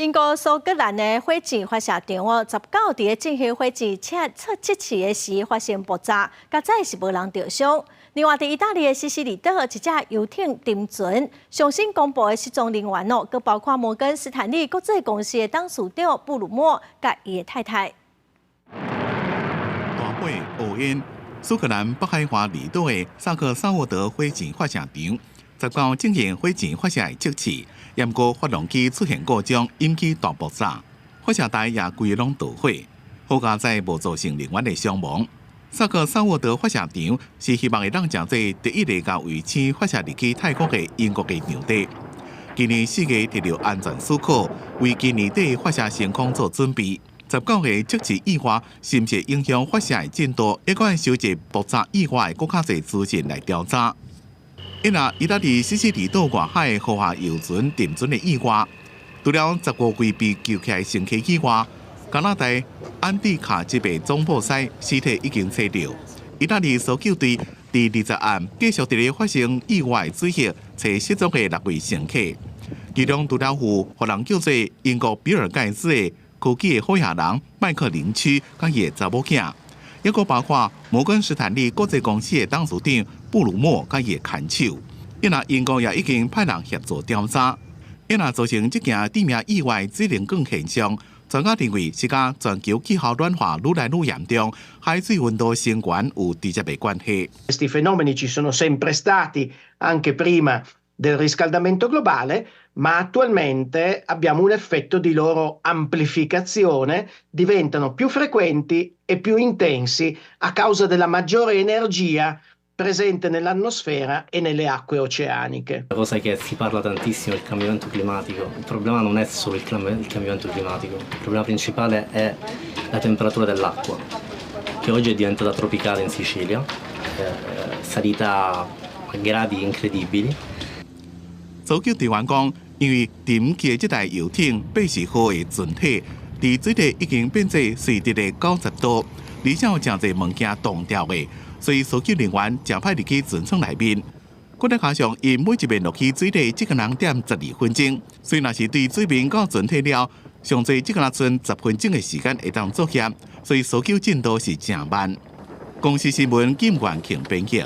英国苏格兰的火箭发射场19日进行火箭测试的时发生爆炸，加载是无人受伤。另外，伫意大利的西西里岛，一只游艇沉船，上新公布的失踪人员佫包括摩根斯坦利国际公司的董事长布鲁莫甲伊的太太。大火乌烟，苏格兰北海华离岛的萨克萨沃德火箭发射场，19进行火箭发射的测试，验过发动机出现故障，引起大爆炸，发射台也规拢导火，好佳在无造成人员的伤亡。萨克萨沃德发射场是希望会让正在第一个到卫星发射入去太空的英国的场地。今年4月得到安全许可，为今年底发射升空做准备。19个测试以外，是毋是影响发射的进度，也管收集爆炸以外的更较侪资讯来调查。因那意大利西西里岛外海豪华游船沉船的意外，除了15位被救起来乘客以外，加拿大安蒂卡这边总部西尸体已经找到。意大利搜救队第20暗继续伫咧发生意外追寻找失踪的6位乘客，其中除了有互人叫做英国比尔盖茨的科技的好野人麦克林区，甲伊的查某囝，也佫包括摩根斯坦利国际公司的董事长布鲁莫甲伊的看守。因那英国也已经派人协助调查。因那造成这件地面意外指能更现象，专家认为是甲全球气候暖化愈来愈严重、海水温度升悬有直接的关系。Questi fenomeni ci sono sempre stati anche prima del riscaldamento globale, ma attualmente abbiamo un effetto di loro amplificazione, diventano più frequenti e più intensi a causa della maggiore energia presente nell'atmosfera e nelle acque oceaniche. La cosa che si parla tantissimo del cambiamento climatico, il problema non è solo il cambiamento climatico, il problema principale è la temperatura dell'acqua, che oggi è diventata tropicale in Sicilia, salita a gradi incredibili. 搜救队员讲，因为沉去的这台游艇80号的船体，伫水底已经变做垂直的90度，而且有真侪物件冻掉的，所以搜救人员正派入去船舱内面。骨力加上因每一面落去水底只个人点12分钟，所以若是对水面到船体了，上最只个人剩10分钟的时间会当作业，所以搜救进度是正慢。公司新闻金冠庆编辑。